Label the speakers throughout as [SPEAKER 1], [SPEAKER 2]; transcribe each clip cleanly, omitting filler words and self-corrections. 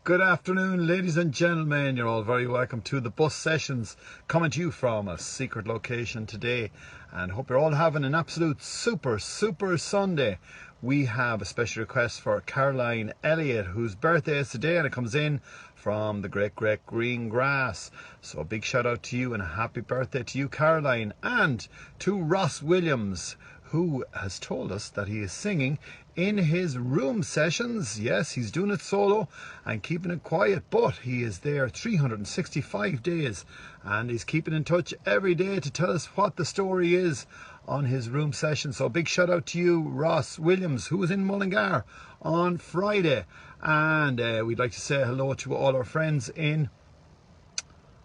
[SPEAKER 1] Good afternoon, ladies and gentlemen. You're all very welcome to the bus sessions, coming to you from a secret location today, and hope you're all having an absolute super Sunday. We have a special request for Caroline Elliott, whose birthday is today, and it comes in from the great green grass. So a big shout out to you and a happy birthday to you, Caroline, and to Ross Williams, who has told us that he is singing in his room sessions. Yes, he's doing it solo and keeping it quiet, but he is there 365 days and he's keeping in touch every day to tell us what the story is on his room session. So big shout out to you, Ross Williams, who was in Mullingar on Friday. And we'd like to say hello to all our friends in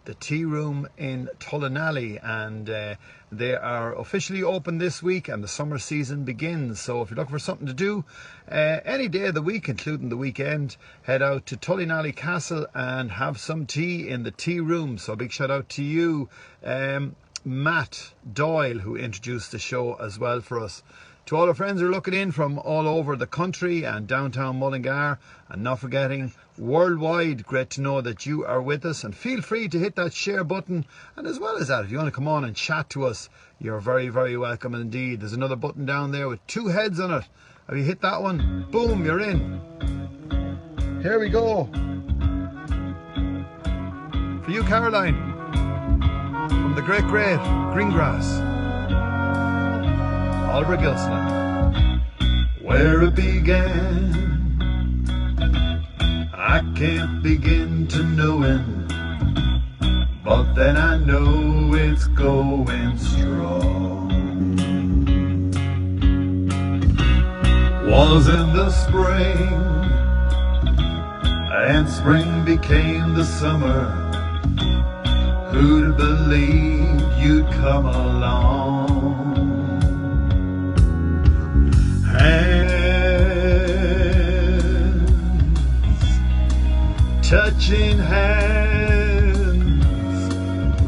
[SPEAKER 1] the tea room in Tullinally, and they are officially open this week and the summer season begins. So if you're looking for something to do any day of the week, including the weekend, head out to Tullinally Castle and have some tea in the tea room. So a big shout out to you, Matt Doyle, who introduced the show as well for us. To all our friends who are looking in from all over the country and downtown Mullingar, and not forgetting worldwide, great to know that you are with us, and feel free to hit that share button. And as well as that, if you want to come on and chat to us, you're very welcome indeed. There's another button down there with two heads on it. Have you hit that one? Boom, you're in. Here we go. For you, Caroline, from the great green grass. Oliver Gilson. Where it began, I can't begin to knowing, but then I know it's going strong. Was in the spring, and spring became the summer. Who'd believe you'd come along? Hands, touching hands,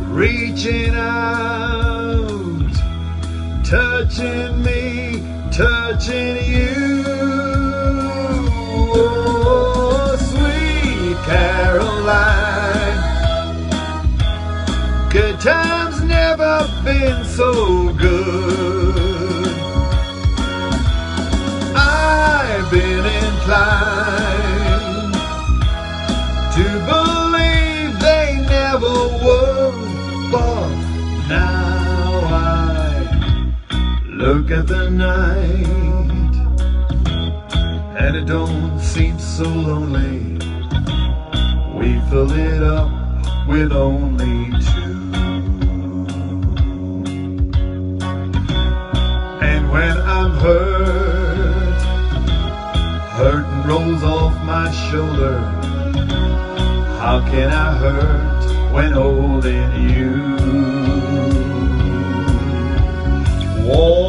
[SPEAKER 1] reaching out, touching me, touching you. Oh, sweet Caroline, good times never been so good. I've been inclined to believe they never would, but now I look at the night and it don't seem so lonely. We fill it up with only two, and when I'm hurting rolls off my shoulder. How can I hurt when holding you? Warm,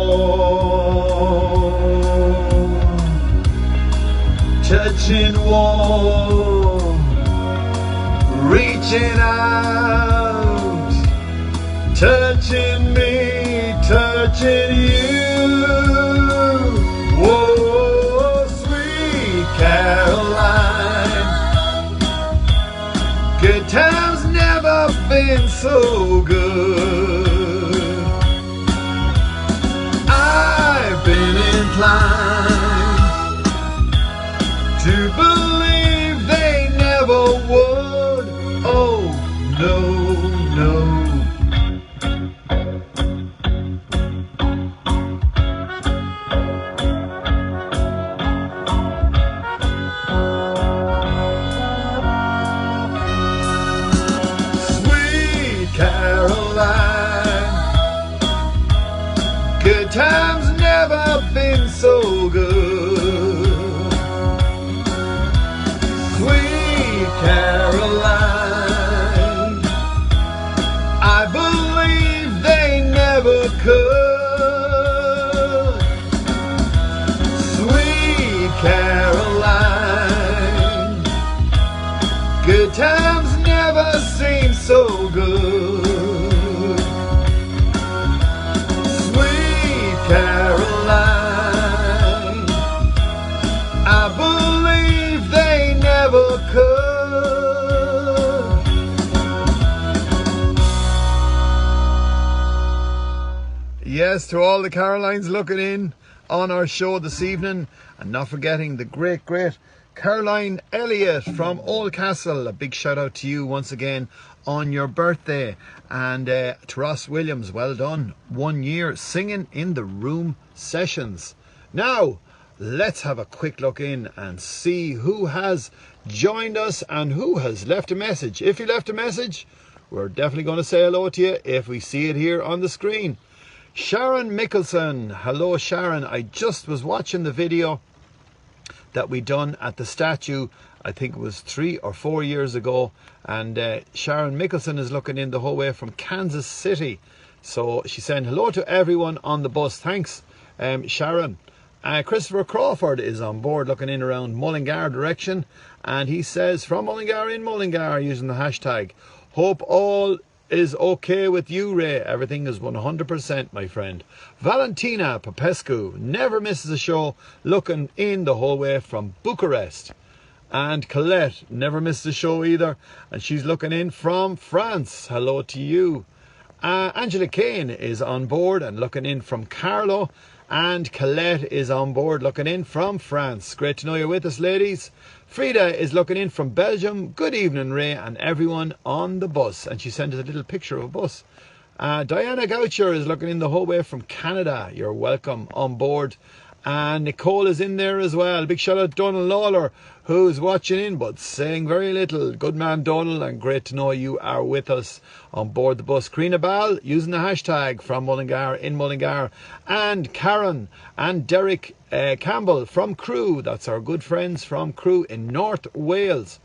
[SPEAKER 1] touching warm, reaching out, touching me, touching you. Whoa, sweet Caroline, good times never been so good. I've been inclined to believe they never would. Oh, no. Good times never been so good. Sweet Caroline, I believe they never could. Sweet Caroline, good times never seem so good. Caroline, I believe they never could. yes, to all the Carolines looking in on our show this evening, and not forgetting the great Caroline Elliott from Oldcastle. A big shout out to you once again on your birthday. And to Ross Williams, well done. 1 year singing in the room sessions. Now, let's have a quick look in and see who has joined us and who has left a message. If you left a message, we're definitely going to say hello to you if we see it here on the screen. Sharon Mickelson. Hello, Sharon. I just was watching the video that we done at the statue. I think it was 3 or 4 years ago. And Sharon Mickelson is looking in the whole way from Kansas City. So she said hello to everyone on the bus. Thanks, Sharon. Christopher Crawford is on board looking in around Mullingar direction. And he says, from Mullingar in Mullingar, using the hashtag, hope all is okay with you, Ray. Everything is 100%, my friend. Valentina Popescu never misses a show, looking in the whole way from Bucharest. And Colette never misses a show either, and she's looking in from France. Hello to you. Angela Kane is on board and looking in from Carlo. And Colette is on board looking in from France. Great to know you're with us, ladies. Frida is looking in from Belgium. Good evening, Ray, and everyone on the bus. And she sent us a little picture of a bus. Diana Goucher is looking in the whole way from Canada. You're welcome on board. And Nicole is in there as well. Big shout out to Donald Lawler, who's watching in but saying very little. Good man, Donald, and great to know you are with us on board the bus. Karina Ball using the hashtag from Mullingar in Mullingar. And Karen and Derek Campbell from Crewe. That's our good friends from Crewe in North Wales.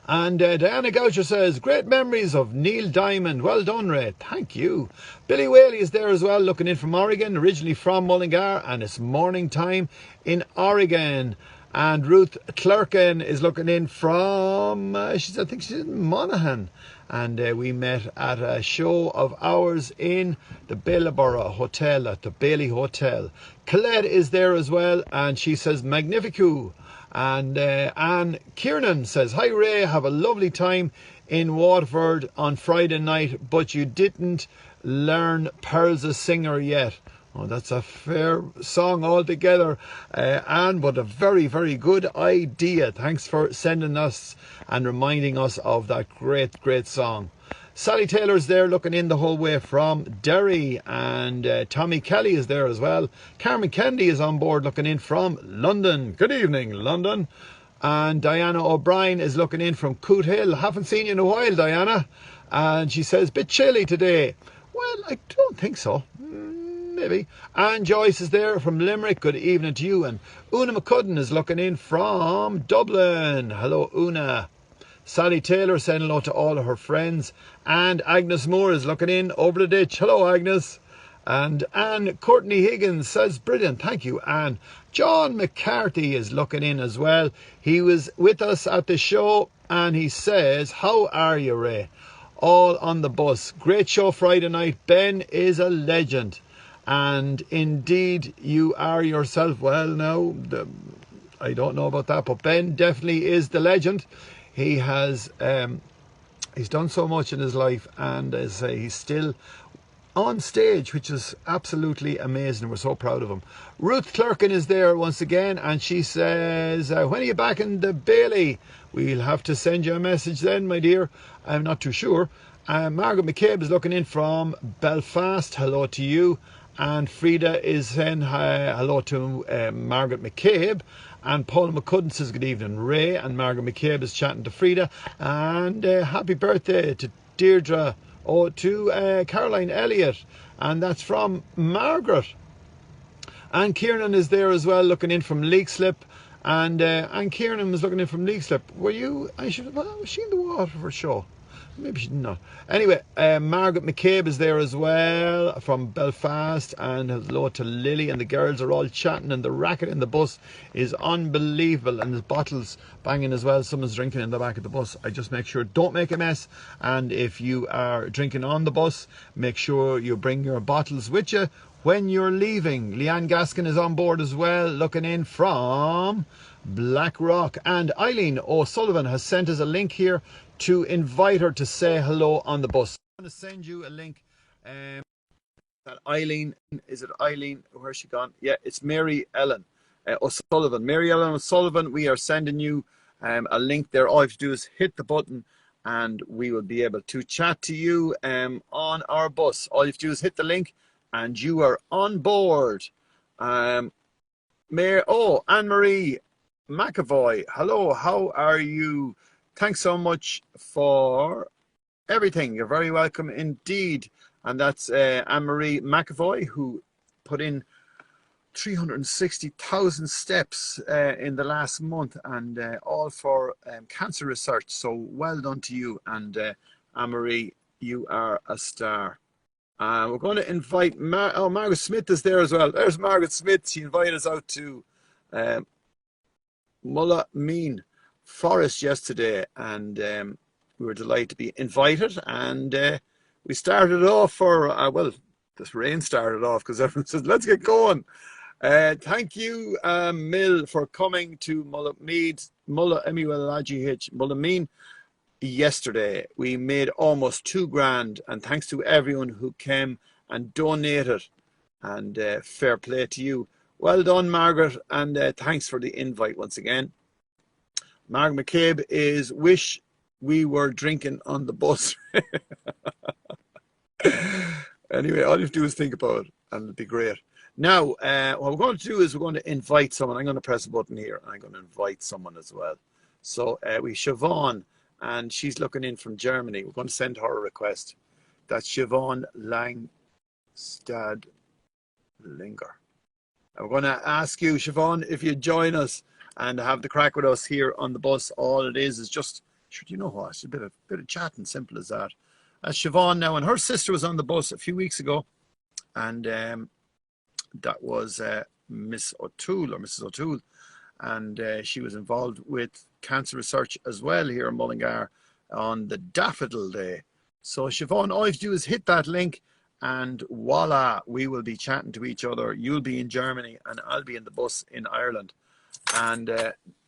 [SPEAKER 1] And Diana Goucher says, great memories of Neil Diamond. Well done, Ray. Thank you. Billy Whaley is there as well, looking in from Oregon, originally from Mullingar, and it's morning time in Oregon. And Ruth Clerkin is looking in from, I think she's in Monaghan. And we met at a show of ours in the Bailaborough Hotel, at the Bailey Hotel. Colette is there as well, and she says, Magnifico. And Anne Kiernan says, hi Ray, have a lovely time in Waterford on Friday night, but you didn't learn Pearl's a Singer yet. Oh, that's a fair song altogether, Anne, but a very, very good idea. Thanks for sending us and reminding us of that great song. Sally Taylor's there looking in the whole way from Derry, and Tommy Kelly is there as well. Carmen Kennedy is on board looking in from London. Good evening, London. And Diana O'Brien is looking in from Coot Hill. Haven't seen you in a while, Diana. And she says, bit chilly today. Well, I don't think so. Maybe. And Joyce is there from Limerick. Good evening to you. And Una McCudden is looking in from Dublin. Hello, Una. Sally Taylor saying hello to all of her friends. And Agnes Moore is looking in over the ditch. Hello, Agnes. And Anne Courtney Higgins says, brilliant. Thank you, Anne. John McCarthy is looking in as well. He was with us at the show and he says, how are you, Ray? All on the bus. Great show Friday night. Ben is a legend. And indeed, you are yourself. Well, now, I don't know about that, but Ben definitely is the legend. He has, he's done so much in his life, and as I say, he's still on stage, which is absolutely amazing. We're so proud of him. Ruth Clerkin is there once again, and she says, when are you back in the Bailey? We'll have to send you a message then, my dear. I'm not too sure. Margaret McCabe is looking in from Belfast. Hello to you. And Frida is saying hello to Margaret McCabe. And Paul McCudden says good evening, Ray. And Margaret McCabe is chatting to Frida. And happy birthday to Deirdre, to Caroline Elliott. And that's from Margaret. And Kieran is there as well, looking in from Leixlip. And Kieran was looking in from Leixlip. Were you? Was she in the Waterford show? Maybe she did not. Anyway, Margaret McCabe is there as well from Belfast, and hello to Lily, and the girls are all chatting, and the racket in the bus is unbelievable, and there's bottles banging as well. Someone's drinking in the back of the bus. I just make sure don't make a mess, and if you are drinking on the bus, make sure you bring your bottles with you when you're leaving. Leanne Gaskin is on board as well, looking in from Blackrock, and Eileen O'Sullivan has sent us a link here to invite her to say hello on the bus. I'm going to send you a link And Eileen, is it Eileen? Where's she gone? Yeah, it's Mary Ellen O'Sullivan. Mary Ellen O'Sullivan, we are sending you a link there. All you have to do is hit the button and we will be able to chat to you on our bus. All you have to do is hit the link and you are on board. Anne-Marie McAvoy, hello, how are you? Thanks so much for everything. You're very welcome indeed. And that's Anne-Marie McAvoy, who put in 360,000 steps in the last month, and all for cancer research. So well done to you. And Anne-Marie, you are a star. We're going to invite Margaret Smith is there as well. There's Margaret Smith. She invited us out to Mullaghmeen Forest yesterday, and we were delighted to be invited. And we started off for, well, this rain started off because everyone said, let's get going. Thank you, Mill, for coming to Mullaghmeen yesterday. We made almost $2,000, and thanks to everyone who came and donated. And fair play to you. Well done, Margaret, and thanks for the invite once again. Margaret McCabe is wish we were drinking on the bus. Anyway, all you have to do is think about it, and it'll be great. Now, what we're going to do is we're going to invite someone. I'm going to press a button here, and I'm going to invite someone as well. So we Siobhan, and she's looking in from Germany. We're going to send her a request. That's Siobhan Langstad Linger. And we're going to ask you, Siobhan, if you join us and have the crack with us here on the bus. All it is just, you know what, it's a bit of chatting, simple as that. Siobhan now, and her sister was on the bus a few weeks ago, and that was Miss O'Toole, or Mrs. O'Toole, and she was involved with cancer research as well here in Mullingar on the Daffodil Day. So Siobhan, all you have to do is hit that link, and voila, we will be chatting to each other. You'll be in Germany and I'll be in the bus in Ireland. And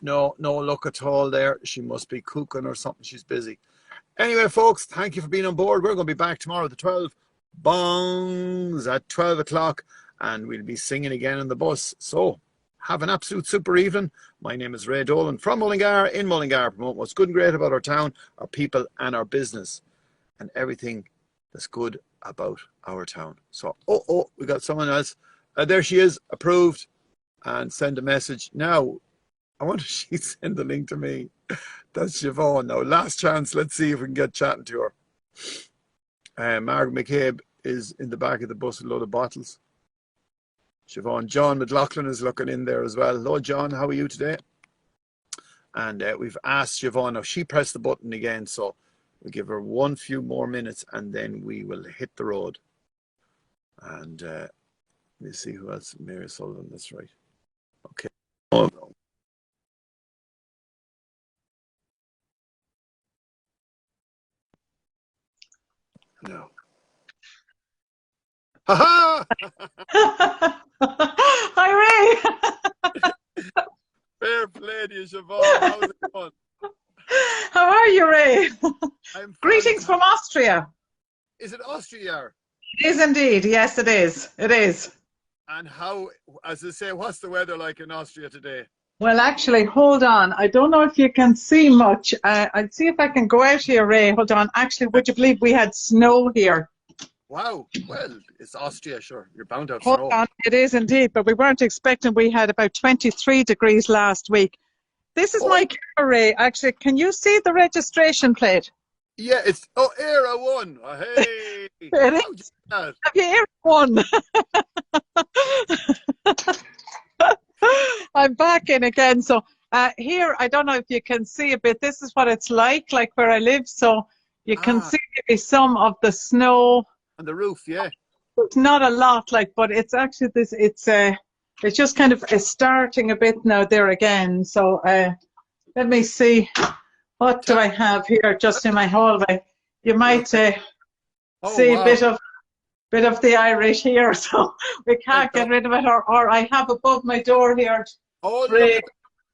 [SPEAKER 1] no luck at all there. She must be cooking or something. She's busy. Anyway, folks, thank you for being on board. We're going to be back tomorrow at the 12 bongs at 12 o'clock, and we'll be singing again on the bus. So have an absolute super evening. My name is Ray Dolan from Mullingar, in Mullingar, promote what's good and great about our town, our people, and our business, and everything that's good about our town. So, we got someone else. There she is, approved, and send a message. Now, I wonder if she'd send the link to me. That's Siobhan. Now, last chance. Let's see if we can get chatting to her. Margaret McCabe is in the back of the bus with a load of bottles. Siobhan. John McLaughlin is looking in there as well. Hello, John. How are you today? And we've asked Siobhan. Now, she pressed the button again, so we'll give her few more minutes, and then we will hit the road. And let me see who else. Mary Sullivan, that's right. Okay. Oh, no. No. Ha ha!
[SPEAKER 2] Hi, Ray.
[SPEAKER 1] Fair play to you, Siobhan. How's it going?
[SPEAKER 2] How are you, Ray?
[SPEAKER 1] I'm
[SPEAKER 2] Greetings from Austria.
[SPEAKER 1] Is it Austria?
[SPEAKER 2] It is indeed. Yes, it is. It is.
[SPEAKER 1] And how, as I say, what's the weather like in Austria today?
[SPEAKER 2] Well, actually, hold on. I don't know if you can see much. I'll see if I can go out here, Ray. Hold on. Actually, would you believe we had snow here?
[SPEAKER 1] Wow. Well, it's Austria, sure. You're bound to have
[SPEAKER 2] Hold
[SPEAKER 1] snow.
[SPEAKER 2] on. It is indeed, but we weren't expecting. We had about 23 degrees last week. This is my car, Ray. Actually, can you see the registration plate?
[SPEAKER 1] Yeah, it's Era 1. Oh, hey.
[SPEAKER 2] It is. Have you Era 1? I'm back in again. So here, I don't know if you can see a bit. This is what it's like where I live. So you can see maybe some of the snow
[SPEAKER 1] on the roof. Yeah,
[SPEAKER 2] it's not a lot, but it's actually this. It's just kind of starting a bit now there again. So let me see. What do I have here just in my hallway? You might see a bit of the Irish here, so we can't get rid of it. Or I have above my door here.
[SPEAKER 1] Oh, look,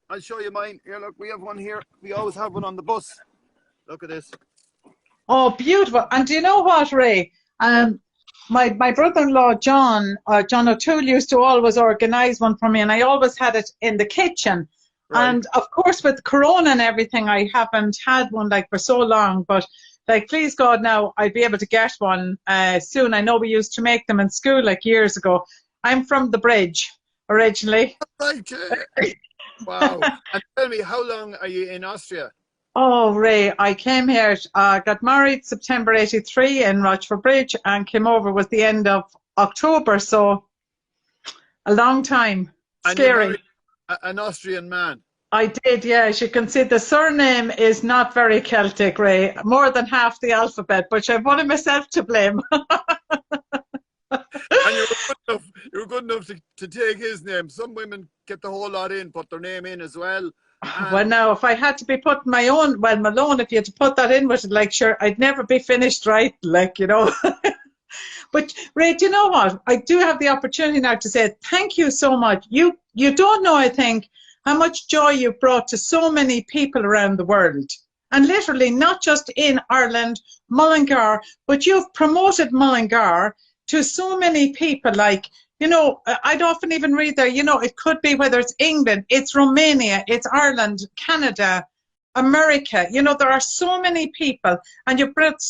[SPEAKER 1] I'll show you mine. Here, look, we have one here. We always have one on the bus. Look at this.
[SPEAKER 2] Oh, beautiful. And do you know what, Ray? my brother-in-law John O'Toole used to always organise one for me, and I always had it in the kitchen.
[SPEAKER 1] Right.
[SPEAKER 2] And of course, with Corona and everything, I haven't had one like for so long. But like, please God, now I'd be able to get one soon. I know we used to make them in school like years ago. I'm from the Bridge originally.
[SPEAKER 1] Right. Wow. And tell me, how long are you in Austria?
[SPEAKER 2] Oh, Ray, I came here, got married September 83 in Rochford Bridge and came over was the end of October. So a long time.
[SPEAKER 1] And you
[SPEAKER 2] Scary.
[SPEAKER 1] married an Austrian man.
[SPEAKER 2] I did, yeah. As you can see, the surname is not very Celtic, Ray. More than half the alphabet, but I've only myself to blame.
[SPEAKER 1] And you were good enough to take his name. Some women get the whole lot in, put their name in as well.
[SPEAKER 2] Well, now, if I had to be putting my own, well, Malone, if you had to put that in with it, like, sure, I'd never be finished right, like, you know. But, Ray, do you know what? I do have the opportunity now to say thank you so much. You don't know, I think, how much joy you've brought to so many people around the world. And literally, not just in Ireland, Mullingar, but you've promoted Mullingar to so many people. Like, you know, I'd often even read there, you know, it could be whether it's England, it's Romania, it's Ireland, Canada, America. You know, there are so many people, and you've brought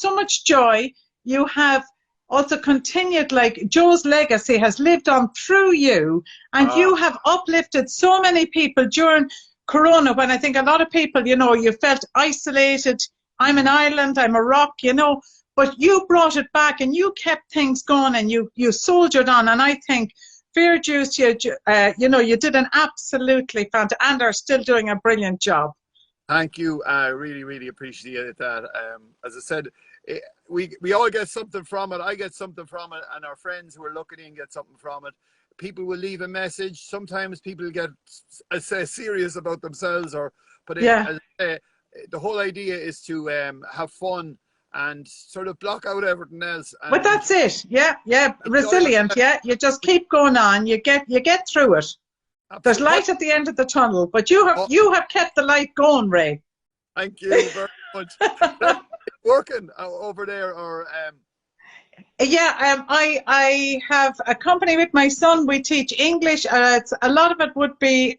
[SPEAKER 2] so much joy. You have also continued, like, Joe's legacy has lived on through you, and you have uplifted so many people during Corona, when I think a lot of people, you know, you felt isolated. I'm an island, I'm a rock, you know, but you brought it back and you kept things going, and you soldiered on. And I think fair dues to you, you know, you did an absolutely fantastic, and are still doing a brilliant job.
[SPEAKER 1] Thank you. I really, really appreciate that. As I said, we all get something from it. I get something from it, and our friends who are looking in get something from it. People will leave a message. Sometimes people get serious about themselves,
[SPEAKER 2] Yeah.
[SPEAKER 1] The whole idea is to have fun and sort of block out everything else.
[SPEAKER 2] But that's it. Yeah, yeah. Resilient. Yeah. You just keep going on. You get through it. There's light at the end of the tunnel, but you have kept the light going, Ray.
[SPEAKER 1] Thank you very much. Working over there, or
[SPEAKER 2] Yeah, I have a company with my son. We teach English. A lot of it would be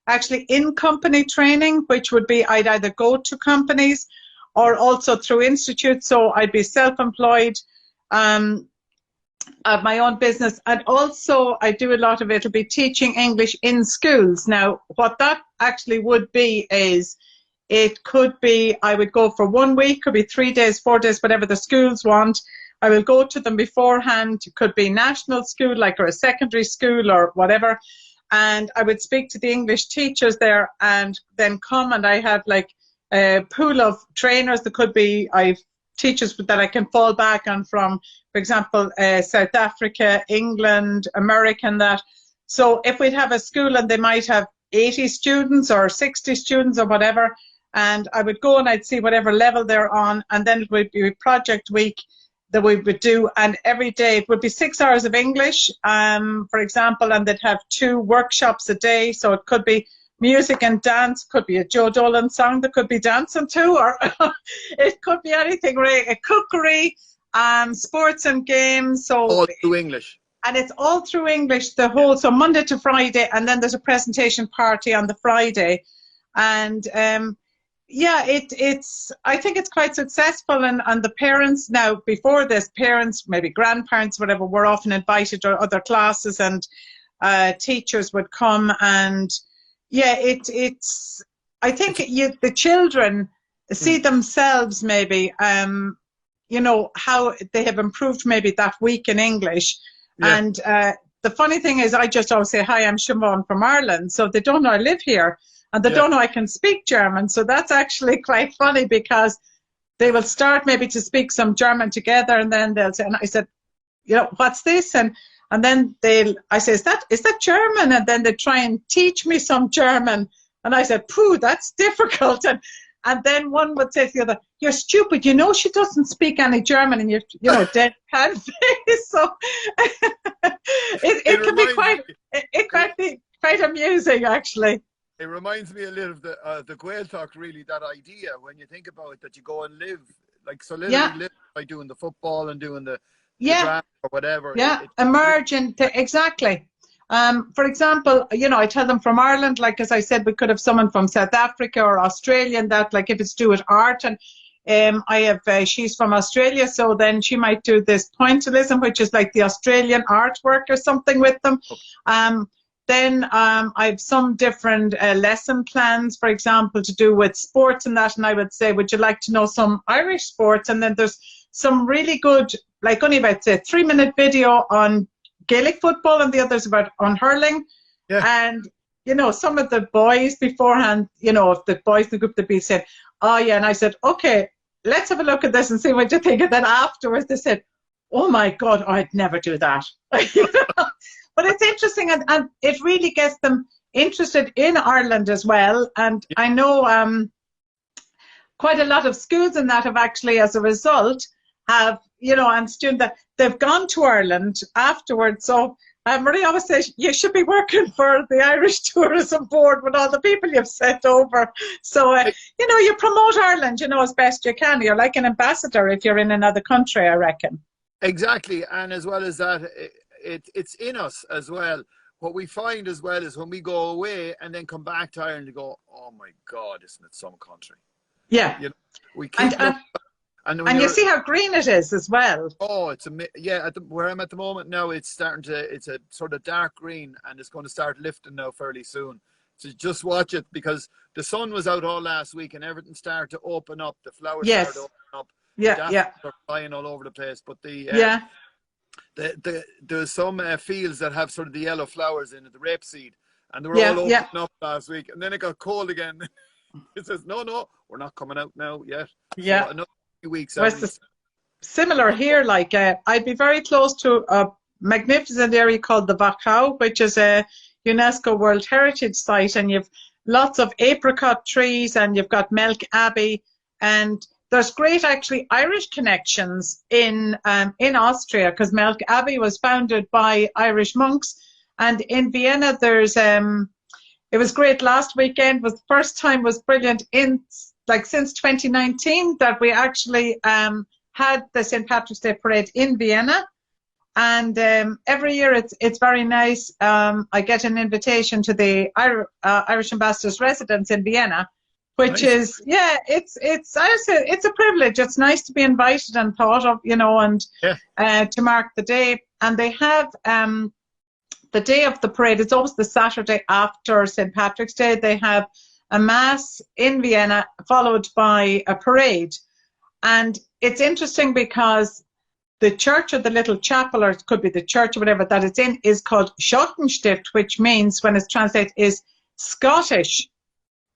[SPEAKER 2] actually in company training, which would be I'd either go to companies or also through institutes. So I'd be self-employed. Of my own business, and also I do a lot of it will be teaching English in schools. Now, what that actually would be is, it could be I would go for 1 week, could be 3 days, 4 days, whatever the schools want. I will go to them beforehand. It could be national school, like, or a secondary school or whatever, and I would speak to the English teachers there, and then come, and I have like a pool of trainers. That could be I've teachers that I can fall back on from, for example, South Africa, England, America, and that. So if we'd have a school and they might have 80 students or 60 students or whatever, and I would go and I'd see whatever level they're on, and then it would be project week that we would do, and every day it would be 6 hours of English, for example, and they'd have 2 workshops a day. So it could be music and dance, could be a Joe Dolan song that could be dancing to, or it could be anything, Ray, a cookery, sports and games. So
[SPEAKER 1] all through English.
[SPEAKER 2] And it's all through English, the whole, so Monday to Friday, and then there's a presentation party on the Friday. And yeah, I think it's quite successful, and the parents now, before this, parents, maybe grandparents, whatever, were often invited to other classes, and teachers would come, and yeah, it's. I think the children see themselves maybe, you know, how they have improved maybe that week in English, and the funny thing is, I just always say, "Hi, I'm Siobhan from Ireland," so they don't know I live here, and they don't know I can speak German. So that's actually quite funny, because they will start maybe to speak some German together, and then they'll say, and I said, you know, what's this? And then I say, is that German? And then they try and teach me some German. And I said, pooh, that's difficult. And then one would say to the other, you're stupid. You know, she doesn't speak any German, and you know, deadpan face. So it can be quite amusing, actually.
[SPEAKER 1] It reminds me a little of the Gaeltacht, really, that idea, when you think about it, that you go and live Like, so literally live by doing the football and doing the draft or whatever.
[SPEAKER 2] Yeah, emerging, exactly. For example, I tell them from Ireland, like as I said, we could have someone from South Africa or Australia, and that, like if it's to do with art, and I have, she's from Australia, so then she might do this pointillism, which is like the Australian artwork or something with them. Then I have some different lesson plans, for example, to do with sports and that, and I would say, would you like to know some Irish sports? And then there's some really good, like only about, say, 3-minute video on Gaelic football, and the others on hurling. And some of the boys beforehand, if the boys in the group, they'd be saying, oh yeah, and I said, okay, let's have a look at this and see what you think. And then afterwards they said, oh my God, I'd never do that. But it's interesting, and it really gets them interested in Ireland as well. And I know quite a lot of schools in that have actually, as a result, have, and students that they've gone to Ireland afterwards. So Marie always says you should be working for the Irish Tourism Board with all the people you've sent over. So, you promote Ireland, as best you can. You're like an ambassador if you're in another country, I reckon.
[SPEAKER 1] Exactly. And as well as that, it's in us as well. What we find as well is when we go away and then come back to Ireland, you go, oh my God, isn't it some country?
[SPEAKER 2] Yeah.
[SPEAKER 1] We keep
[SPEAKER 2] and you see how green it is as well.
[SPEAKER 1] Oh, it's where I'm at the moment now. It's a sort of dark green, and it's going to start lifting now fairly soon. So just watch it, because the sun was out all last week and everything started to open up. The flowers started to open up.
[SPEAKER 2] Yeah.
[SPEAKER 1] They're flying all over the place. But there's some fields that have sort of the yellow flowers in it, the rapeseed, and they were all opening up last week. And then it got cold again. It says, no, we're not coming out now yet.
[SPEAKER 2] Yeah.
[SPEAKER 1] So another few weeks.
[SPEAKER 2] Similar here. Like I'd be very close to a magnificent area called the Bacau, which is a UNESCO World Heritage Site, and you've lots of apricot trees, and you've got Melk Abbey, and there's great actually Irish connections in Austria, because Melk Abbey was founded by Irish monks, and in Vienna there's it was great last weekend. Was the first time, was brilliant since 2019 that we actually had the St. Patrick's Day parade in Vienna. And every year it's very nice. I get an invitation to the Irish Ambassador's residence in Vienna, which is, it's a privilege. It's nice to be invited and thought of, and to mark the day. And they have the day of the parade. It's always the Saturday after St. Patrick's Day. They have a mass in Vienna followed by a parade. And it's interesting because the church, or the little chapel, or it could be the church or whatever that it's in, is called Schottenstift, which means, when it's translated, is Scottish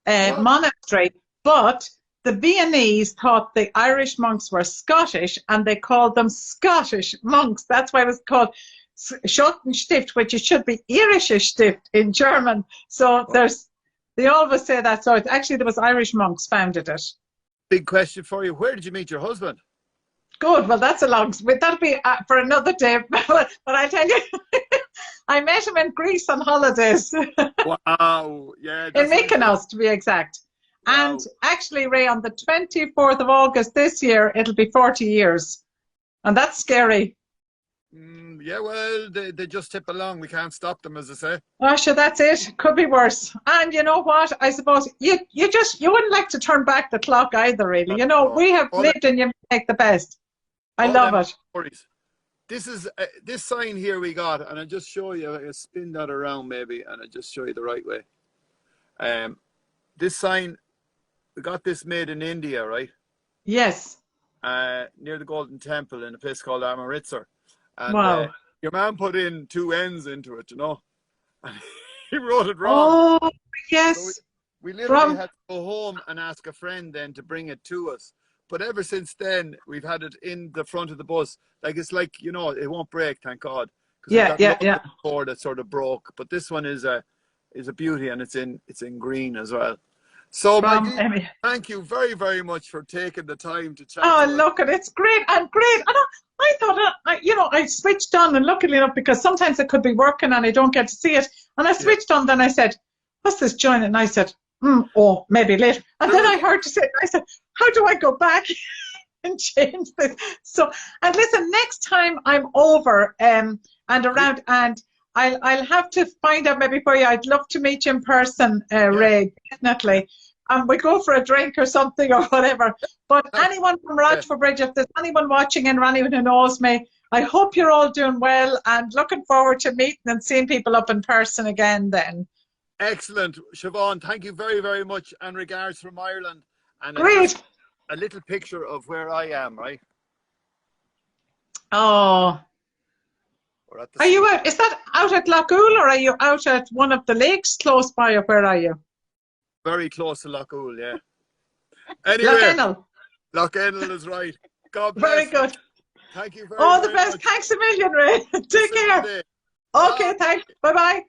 [SPEAKER 2] monastery. But the Viennese thought the Irish monks were Scottish, and they called them Scottish monks. That's why it was called Schottenstift, which it should be Irische Stift in German. So they always say that. So actually there was Irish monks founded it.
[SPEAKER 1] Big question for you. Where did you meet your husband?
[SPEAKER 2] Good. Well, that'll be for another day. But I tell you, I met him in Greece on holidays.
[SPEAKER 1] Wow. Yeah.
[SPEAKER 2] In Mykonos, to be exact. Wow. And actually, Ray, on the 24th of August this year, it'll be 40 years. And that's scary.
[SPEAKER 1] Yeah, well, they just tip along. We can't stop them, as I say.
[SPEAKER 2] Oh, sure, that's it. Could be worse. And you know what? I suppose you wouldn't like to turn back the clock either, really. We have lived and you make the best. I love it.
[SPEAKER 1] Stories. This is this sign here we got, and I'll just show you. I'll spin that around maybe, and I'll just show you the right way. This sign, we got this made in India, right?
[SPEAKER 2] Yes.
[SPEAKER 1] Near the Golden Temple in a place called Amritsar. And
[SPEAKER 2] wow.
[SPEAKER 1] Your man put in 2 N's into it, and he wrote it wrong.
[SPEAKER 2] Oh, yes.
[SPEAKER 1] So we literally had to go home and ask a friend then to bring it to us. But ever since then, we've had it in the front of the bus. Like, it's like, it won't break, thank God.
[SPEAKER 2] Yeah.
[SPEAKER 1] Cord that sort of broke. But this one is a beauty, and it's in green as well. So, Maggie, thank you very, very much for taking the time to chat.
[SPEAKER 2] Oh, look, and it's great. And I thought, I switched on, and luckily enough, because sometimes it could be working and I don't get to see it. And I switched on, then I said, what's this join? And I said, maybe later. And then I heard you say, I said, how do I go back? and change this. So, and listen, next time I'm over and around, and I'll have to find out maybe for you. I'd love to meet you in person, Ray, definitely. We go for a drink or something or whatever. But anyone from Radford Bridge, if there's anyone watching in or anyone who knows me, I hope you're all doing well and looking forward to meeting and seeing people up in person again then.
[SPEAKER 1] Excellent. Siobhan, thank you very, very much, and regards from Ireland. And
[SPEAKER 2] Great.
[SPEAKER 1] A little picture of where I am, right?
[SPEAKER 2] Oh. Are you out? Is that out at Lochaul, or are you out at one of the lakes close by, or where are you?
[SPEAKER 1] Very close to Lochaul, yeah. Anyway,
[SPEAKER 2] Lochennal.
[SPEAKER 1] Lochennal is right. God bless.
[SPEAKER 2] Very good.
[SPEAKER 1] Thank you very,
[SPEAKER 2] all the
[SPEAKER 1] very
[SPEAKER 2] best.
[SPEAKER 1] much.
[SPEAKER 2] Thanks a million, Ray. Take care. Okay, thanks. Bye-bye.